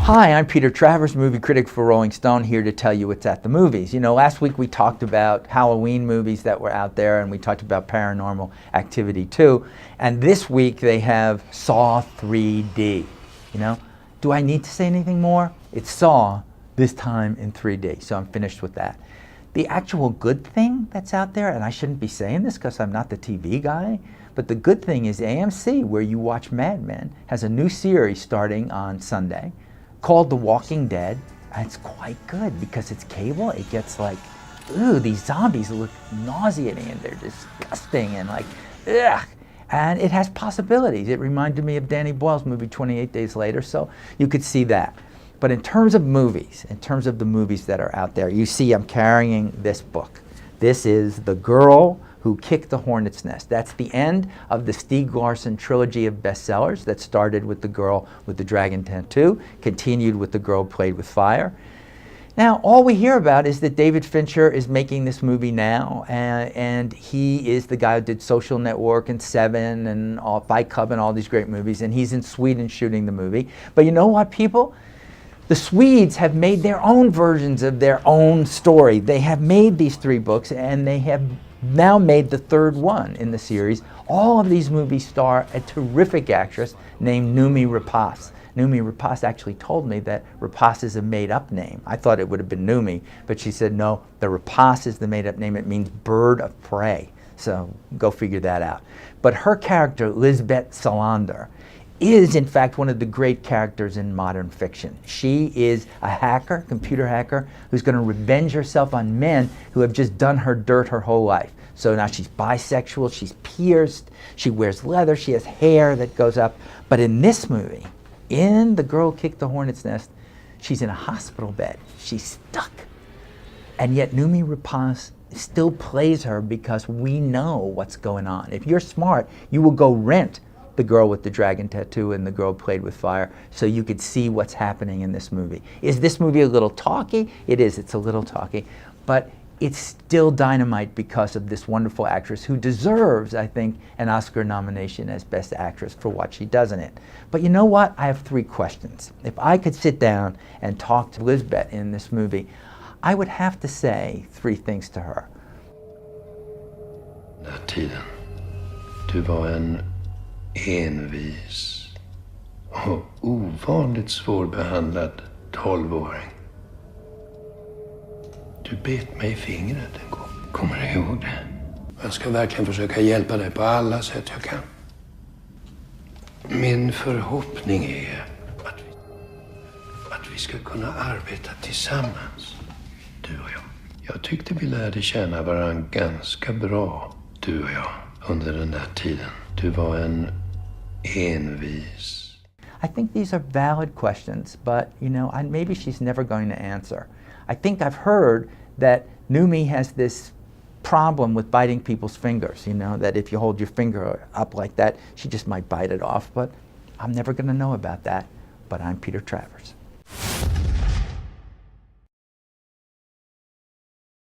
Hi, I'm Peter Travers, movie critic for Rolling Stone, here to tell you what's at the movies. You know, last week we talked about Halloween movies that were out there, and we talked about Paranormal Activity 2. And this week they have Saw 3D. You know, do I need to say anything more? It's Saw, this time in 3D, so I'm finished with that. The actual good thing that's out there, and I shouldn't be saying this because I'm not the TV guy, but the good thing is AMC, where you watch Mad Men, has a new series starting on Sunday called The Walking Dead. And it's quite good because it's cable. It gets like, ooh, these zombies look nauseating and they're disgusting and like, ugh. And it has possibilities. It reminded me of Danny Boyle's movie 28 Days Later, so you could see that. But in terms of movies, in terms of the movies that are out there, you see I'm carrying this book. This is The Girl Who Kicked the Hornet's Nest. That's the end of the Stieg Larsson trilogy of bestsellers that started with The Girl with the Dragon Tattoo, continued with The Girl Played with Fire. Now, all we hear about is that David Fincher is making this movie now, and he is the guy who did Social Network and Seven and Fight Club and all these great movies, and he's in Sweden shooting the movie. But you know what, people? The Swedes have made their own versions of their own story. They have made these 3 books, and they have now made the 3rd one in the series. All of these movies star a terrific actress named Noomi Rapace. Noomi Rapace actually told me that Rapace is a made-up name. I thought it would have been Noomi, but she said no, the Rapace is the made-up name. It means bird of prey. So go figure that out. But her character, Lisbeth Salander, is in fact one of the great characters in modern fiction. She is a hacker, computer hacker, who's going to revenge herself on men who have just done her dirt her whole life. So now she's bisexual, she's pierced, she wears leather, she has hair that goes up. But in this movie, in The Girl Who Kicked the Hornet's Nest, she's in a hospital bed. She's stuck. And yet Noomi Rapace still plays her because we know what's going on. If you're smart, you will go rent The Girl with the Dragon Tattoo and The Girl Played with Fire, so you could see what's happening in this movie. Is this movie a little talky? It is, it's a little talky, but it's still dynamite because of this wonderful actress who deserves, I think, an Oscar nomination as Best Actress for what she does in it. But you know what? I have 3 questions. If I could sit down and talk to Lisbeth in this movie, I would have to say 3 things to her. Den här tiden, du var en envis och ovanligt svårbehandlad 12-åring. Du bet mig i fingret en gång. Kommer du ihåg det? Jag ska verkligen försöka hjälpa dig på alla sätt jag kan. Min förhoppning är att vi ska kunna arbeta tillsammans, du och jag. Jag tyckte vi lärde känna varandra ganska bra, du och jag, under den där tiden. Du var en envis. I think these are valid questions, but you know, maybe she's never going to answer. I think I've heard that Noomi has this problem with biting people's fingers, you know, that if you hold your finger up like that, she just might bite it off, but I'm never going to know about that. But I'm Peter Travers.